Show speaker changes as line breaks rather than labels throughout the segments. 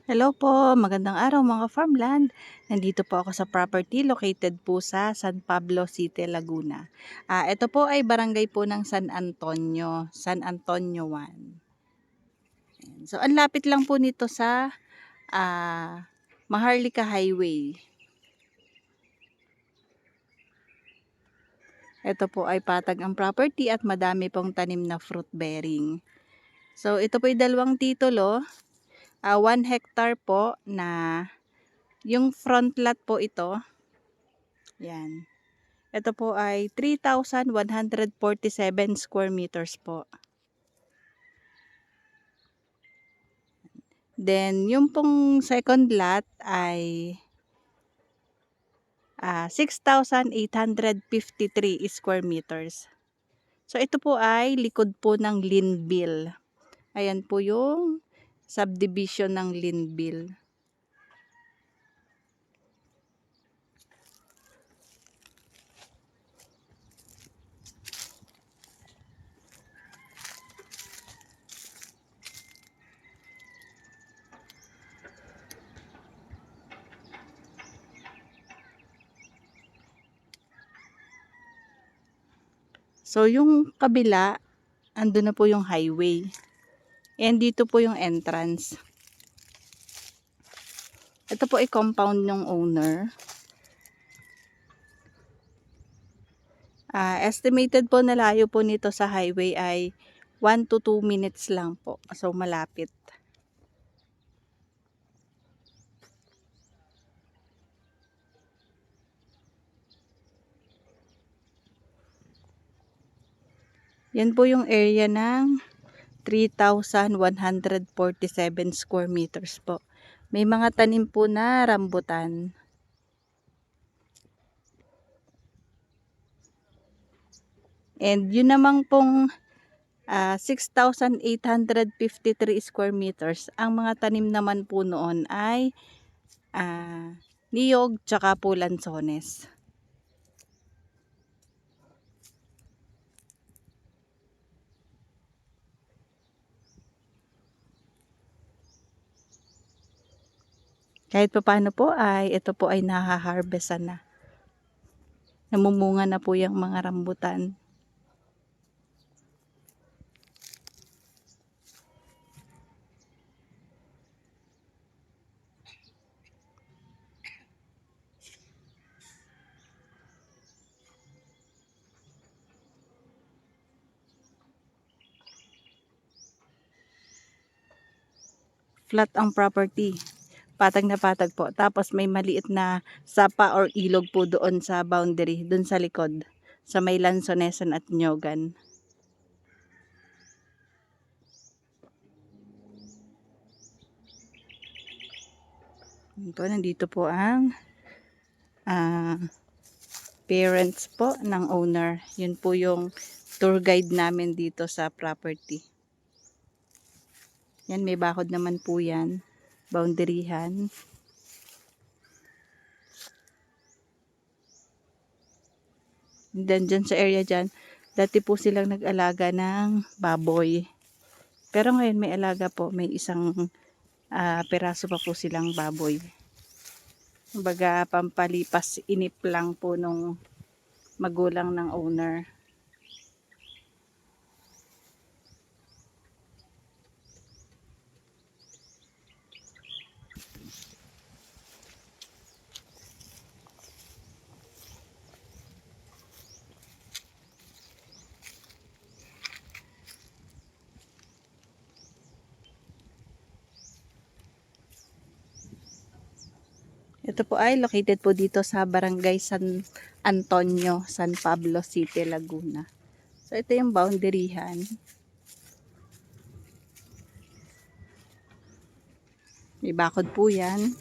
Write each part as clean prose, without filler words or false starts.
Hello po, magandang araw mga farmland. Nandito po ako sa property located po sa San Pablo City, Laguna. Ito po ay barangay po ng San Antonio 1. So, ang lapit lang po nito sa Maharlika Highway. Ito po ay patag ang property at madami pong tanim na fruit bearing. So, ito po ay dalawang titulo. 1 hectare po na yung front lot po ito. Yan. Ito po ay 3,147 square meters po. Then, yung pong second lot ay 6,853 square meters. So, ito po ay likod po ng Linville. Ayan po yung subdivision ng Linville. So, yung kabila, andun na po yung highway. And dito po yung entrance. Ito po ay compound ng owner. Estimated po na layo po nito sa highway ay 1 to 2 minutes lang po. So, malapit. Yan po yung area ng 3,147 square meters po. May mga tanim po na rambutan. And yun namang pong 6,853 square meters. Ang mga tanim naman po noon ay niyog tsaka po lansones. Kahit pa paano po ay ito po ay nahaharvestan na. Namumunga na po yung mga rambutan. Flat ang property. Patag na patag po. Tapos may maliit na sapa or ilog po doon sa boundary, doon sa likod. Sa may Lansonesan at Nyogan. Nandito po ang parents po ng owner. Yun po yung tour guide namin dito sa property. Yan, may bakod naman po yan. Boundaryhan. And then dyan sa area dyan, dati po silang nag-alaga ng baboy. Pero ngayon may alaga po, may isang peraso pa po silang baboy. Kumbaga pampalipas inip lang po nung magulang ng owner. Ito po ay located po dito sa Barangay San Antonio, San Pablo City, Laguna. So ito yung boundaryhan. May bakod po yan.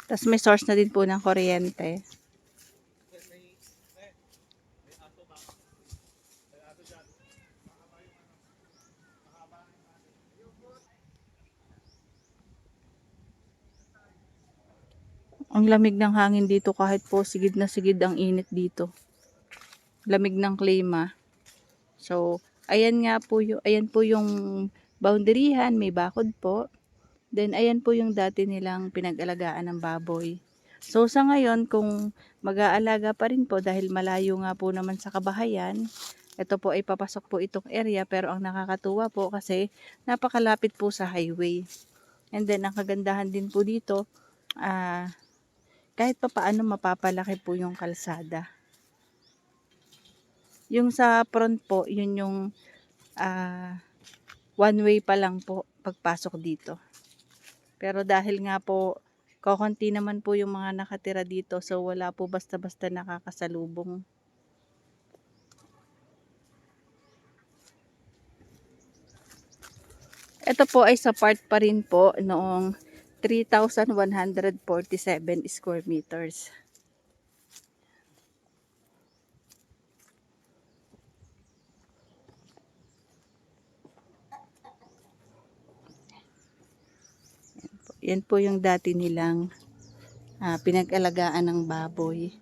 Tapos may source na din po ng kuryente. Ang lamig ng hangin dito kahit po sigid na sigid ang init dito. Lamig ng klima. So, ayan po yung boundaryhan, may bakod po. Then, ayan po yung dati nilang pinag-alagaan ng baboy. So, sa ngayon, kung mag-aalaga pa rin po dahil malayo nga po naman sa kabahayan, ito po ay papasok po itong area, pero ang nakakatuwa po kasi napakalapit po sa highway. And then, ang kagandahan din po dito, kahit pa paano mapapalaki po yung kalsada. Yung sa front po, yun yung one way pa lang po pagpasok dito. Pero dahil nga po, kakunti naman po yung mga nakatira dito, so wala po basta-basta nakakasalubong. Ito po ay sa part pa rin po noong 3,147 square meters. Yan po yung dati nilang pinag-alagaan ng baboy.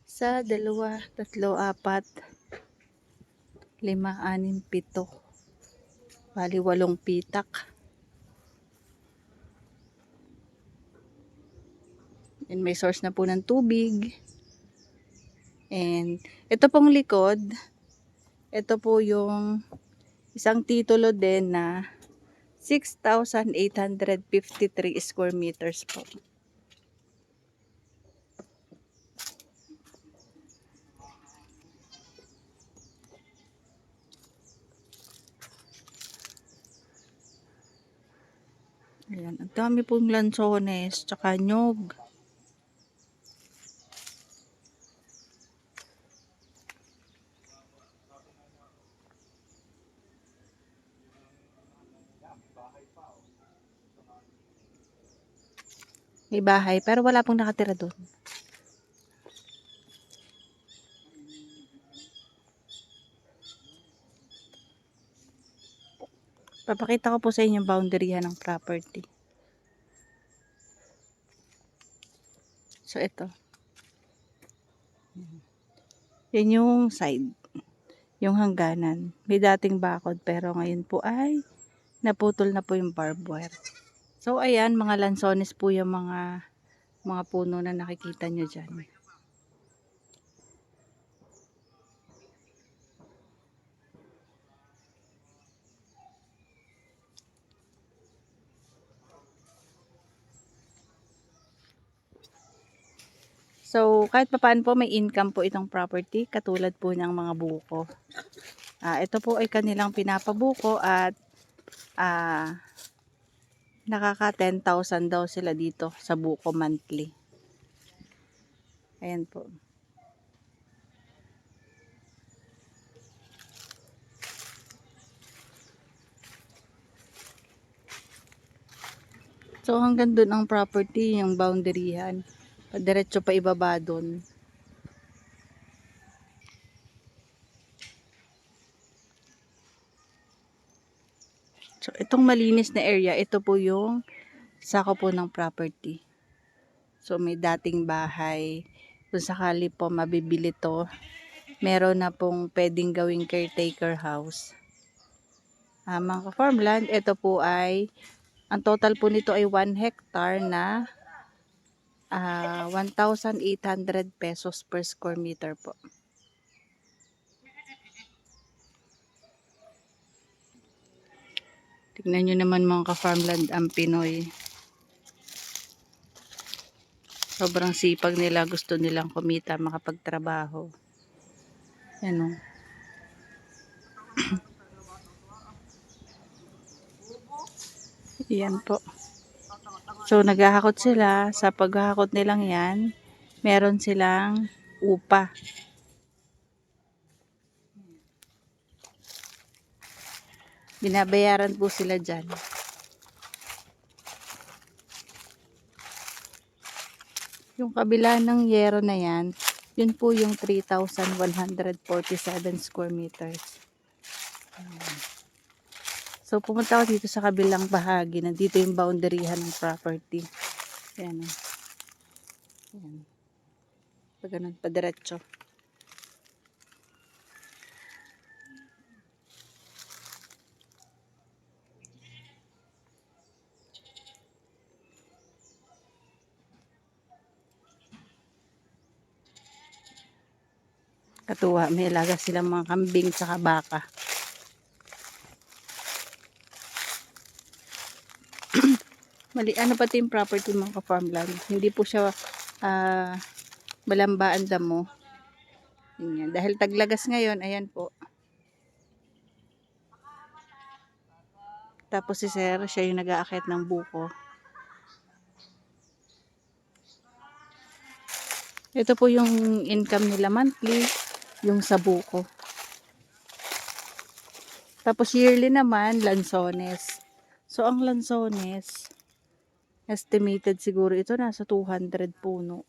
Sa 2, 3, 4, 5, 6, 7. Bali 8 pitak. And may source na po ng tubig. And ito pong likod, ito po yung isang titulo din na 6,853 square meters po. Ayan, ang dami pong lansones, tsaka nyog. May bahay, pero wala pong nakatira doon. Papakita ko po sa inyo yung boundary ng property. So, ito. Yan yung side. Yung hangganan. May dating bakod, pero ngayon po ay naputol na po yung barbed wire. So, ayan, mga lansones po yung mga puno na nakikita nyo dyan. So, kahit pa paano po may income po itong property, katulad po ng mga buko. Ito po ay kanilang pinapabuko at nakaka 10,000 daw sila dito sa buko monthly. Ayan po. So, hanggang doon ang property, yung boundaryhan. Diretso pa ibaba doon. So, itong malinis na area, ito po yung sako po ng property. So, may dating bahay. Kung sakali po mabibili to, meron na pong pwedeng gawing caretaker house. Mga farmland, ito po ay, ang total po nito ay 1 hectare na 1,800 pesos per square meter po. Tignan nyo naman mga ka-farmland ang Pinoy. Sobrang sipag nila, gusto nilang kumita, makapagtrabaho. Ano? Yan po. So, naghahakot sila. Sa paghahakot nilang yan, meron silang upa. Binabayaran po sila dyan. Yung kabila ng yero na yan, yun po yung 3,147 square meters. So, So, pumunta ako dito sa kabilang bahagi. Nandito yung boundaryhan ng property. Ayan. Ayan. Pag ganun, padiretso. Katuwa, may alaga silang mga kambing tsaka baka. Mali, ano pati yung property mga ka-farmland. Hindi po siya malambaan damo. Yan. Dahil taglagas ngayon, ayan po. Tapos si Sir, siya yung nag-aakit ng buko. Ito po yung income nila monthly, yung sa buko. Tapos yearly naman, lansones. So ang lansones, estimated siguro ito nasa 200 puno.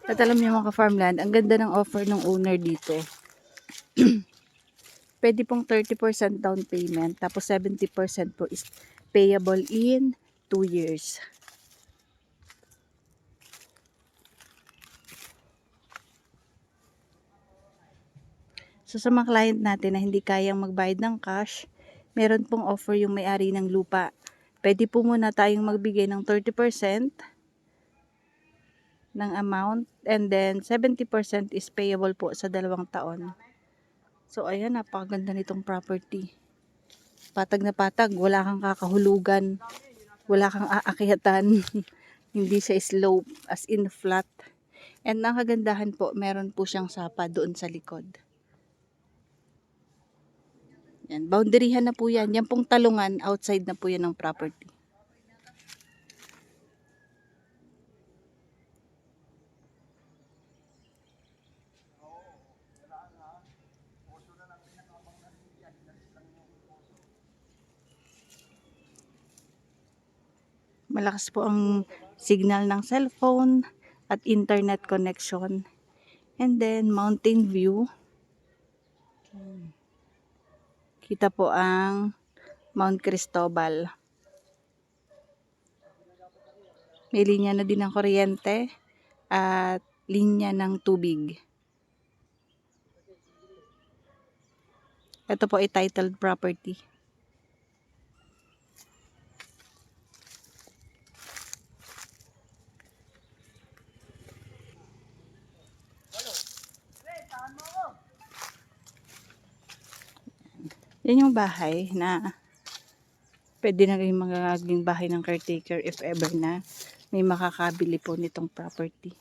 At alam niyo mga ka-farmland, ang ganda ng offer ng owner dito. Pwede pong 30% down payment, tapos 70% po is payable in 2 years. So sa mga client natin na hindi kayang magbayad ng cash, meron pong offer yung may-ari ng lupa. Pwede po muna tayong magbigay ng 30% ng amount, and then 70% is payable po sa 2 taon. So ayan, napakaganda nitong property. Patag na patag, wala kang kakahulugan, wala kang aakyatan. Hindi siya slope, as in flat. And ang kagandahan po, meron po siyang sapa doon sa likod. Yan, boundaryhan na po yan. Yan pong talungan, outside na po yan ng property. Malakas po ang signal ng cellphone at internet connection. And then, mountain view. Kita po ang Mount Cristobal. May linya na din ng kuryente at linya ng tubig. Ito po ay titled property. Yan yung bahay na pwede na rin magiging bahay ng caretaker if ever na may makakabili po nitong property.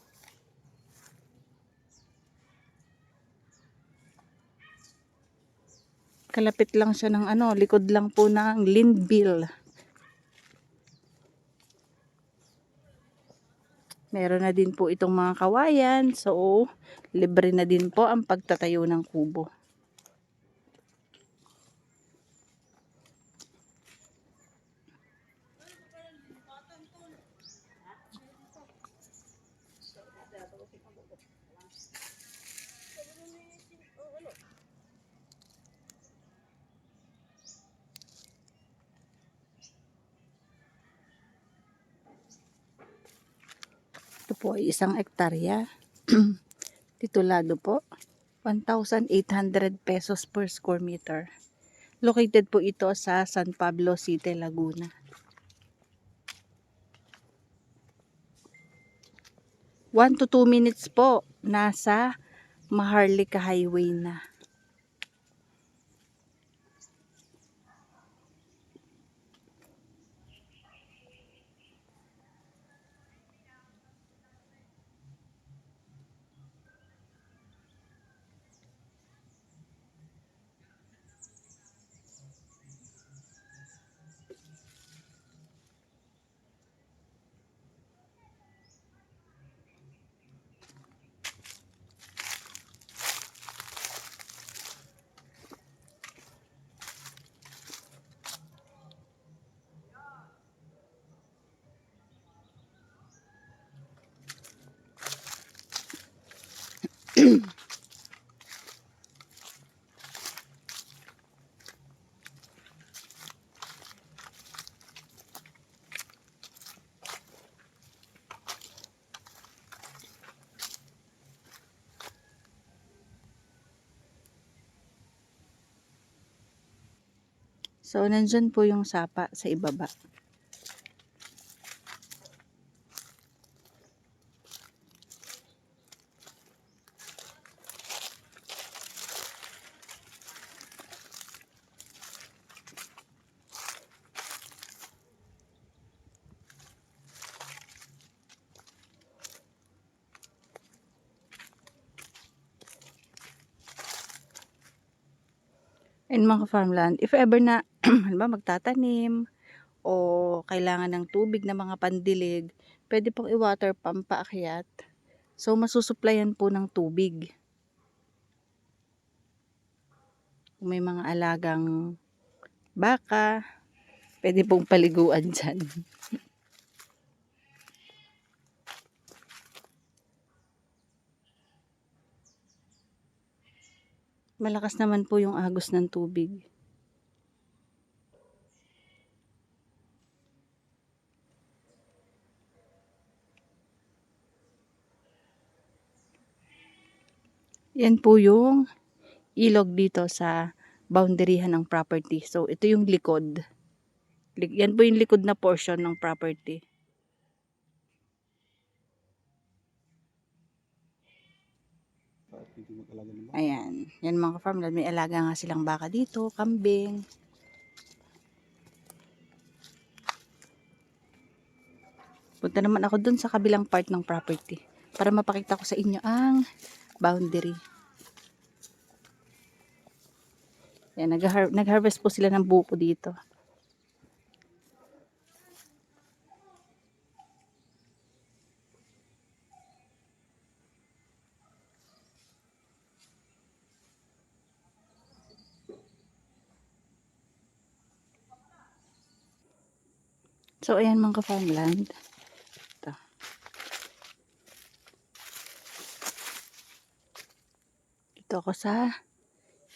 Kalapit lang siya ng likod lang po ng Linville. Meron na din po itong mga kawayan, so libre na din po ang pagtatayo ng kubo. Ito po ay 1 hektarya. Titulado po. 1,800 pesos per square meter. Located po ito sa San Pablo City, Laguna. 1 to 2 minutes po. Nasa Maharlika Highway na. So, nandyan po yung sapa sa ibaba. And mga farmland, if ever na halimbawa magtatanim o kailangan ng tubig na mga pandilig, pwede pong i-water pump paakyat. So, masusuplayan po ng tubig. Kung may mga alagang baka, pwede pong paliguan dyan. Malakas naman po yung agos ng tubig. Yan po yung ilog dito sa boundaryhan ng property. So, ito yung likod. Yan po yung likod na portion ng property. Ayan. Yan mga farmland. May alaga nga silang baka dito, kambing. Punta naman ako dun sa kabilang part ng property para mapakita ko sa inyo ang boundary. Yan, nag-harvest po sila ng buko dito. So, ayan mga farmland. Ito. Dito ako sa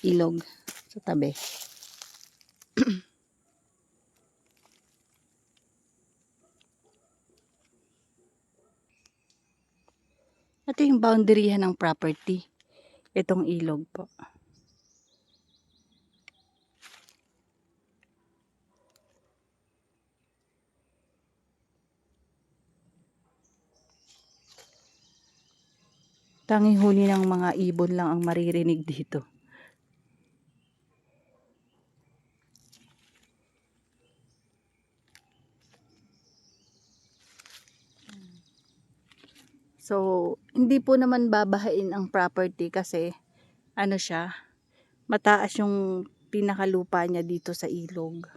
ilog sa tabi. Ito yung boundaryhan ng property. Itong ilog po. Tanging huni ng mga ibon lang ang maririnig dito. So, hindi po naman babahain ang property kasi ano siya, mataas yung pinakalupa niya dito sa ilog.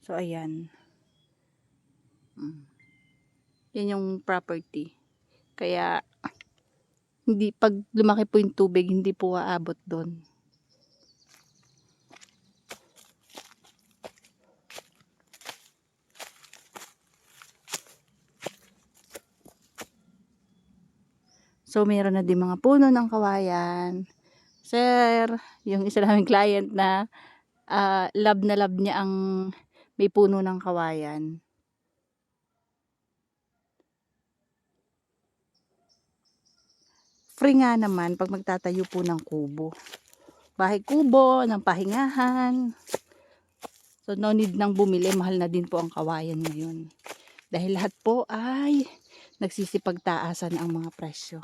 So, ayan. Yan yung property. Kaya, hindi, pag lumaki po yung tubig, hindi po aabot doon. So, meron na din mga puno ng kawayan. Sir, yung isa naming client na love na love niya ang may puno ng kawayan. Free nga naman pag magtatayo po ng kubo. Bahay kubo, ng pahingahan. So, no need nang bumili. Mahal na din po ang kawayan ngayon. Dahil lahat po ay nagsisipagtaasan ang mga presyo.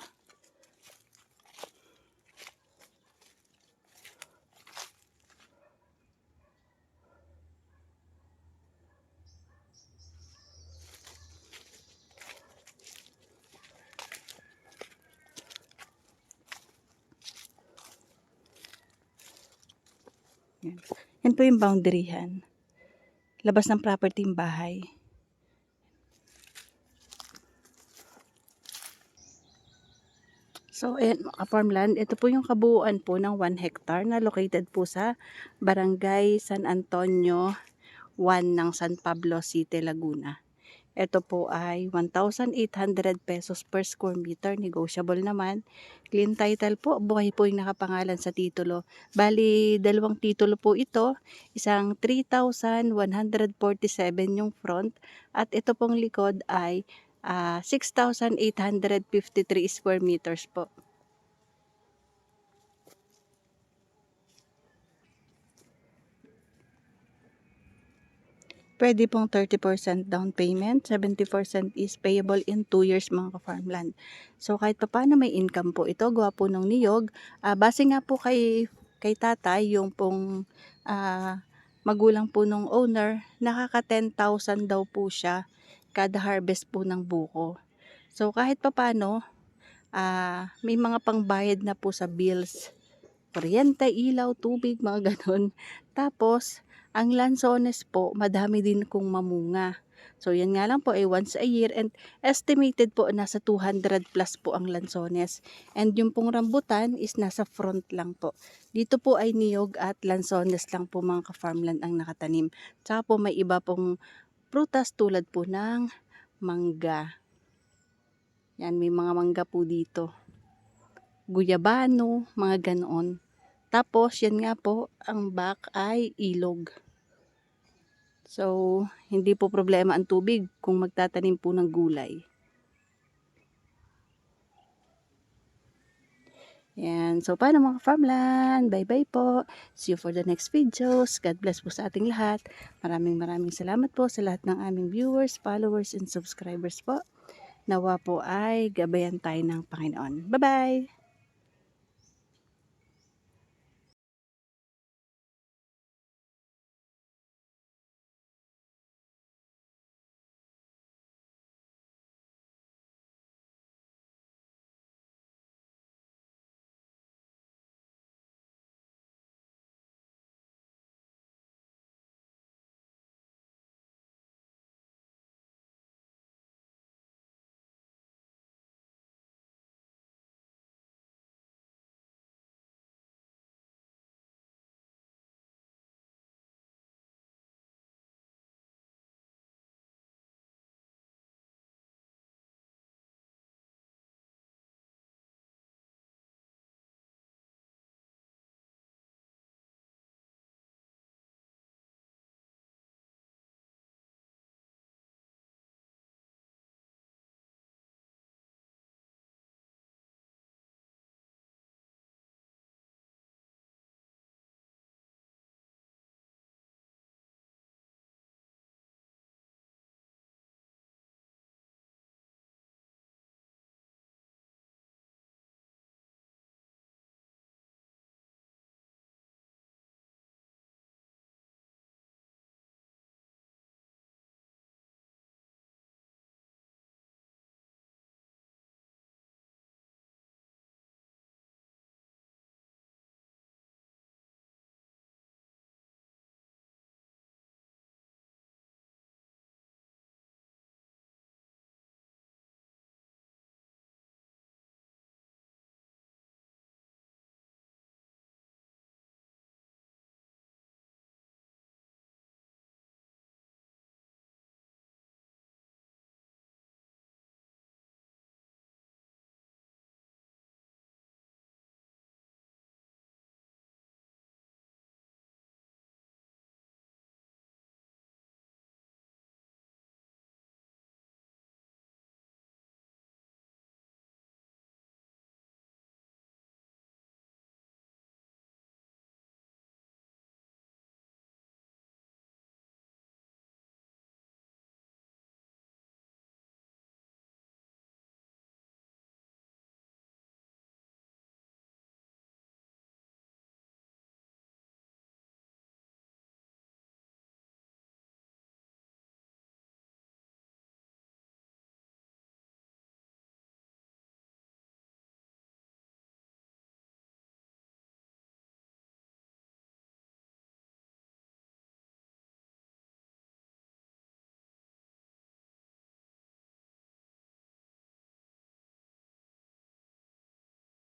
Yan. Yan po yung boundaryhan. Labas ng property yung bahay. So, ayan mga farmland, ito po yung kabuuan po ng 1 hectare na located po sa Barangay San Antonio 1 ng San Pablo City, Laguna. Ito po ay 1,800 pesos per square meter. Negotiable naman. Clean title po. Buhay po yung nakapangalan sa titulo. Bali, dalawang titulo po ito. Isang 3,147 yung front. At ito pong likod ay 6,853 square meters po. Pwede pong 30% down payment, 70% is payable in 2 years mga ka-farmland. So kahit papaano may income po ito, gawa po ng niyog. Base nga po kay tatay, yung pong magulang po nung owner, nakaka 10,000 daw po siya kada harvest po ng buko. So kahit papaano, may mga pangbayad na po sa bills, kuryente, ilaw, tubig, mga ganun. Tapos, ang lansones po, madami din kong mamunga. So, yan nga lang po ay once a year and estimated po nasa 200 plus po ang lansones. And yung pong rambutan is nasa front lang po. Dito po ay niyog at lansones lang po mga ka-farmland ang nakatanim. Tsaka po may iba pong prutas tulad po ng mangga. Yan, may mga mangga po dito. Guyabano, mga ganoon. Tapos, yan nga po, ang back ay ilog. So, hindi po problema ang tubig kung magtatanim po ng gulay. Yan. So, paano mga farmland? Bye-bye po. See you for the next videos. God bless po sa ating lahat. Maraming salamat po sa lahat ng aming viewers, followers, and subscribers po. Nawa po ay gabayan tayo ng Panginoon. Bye-bye!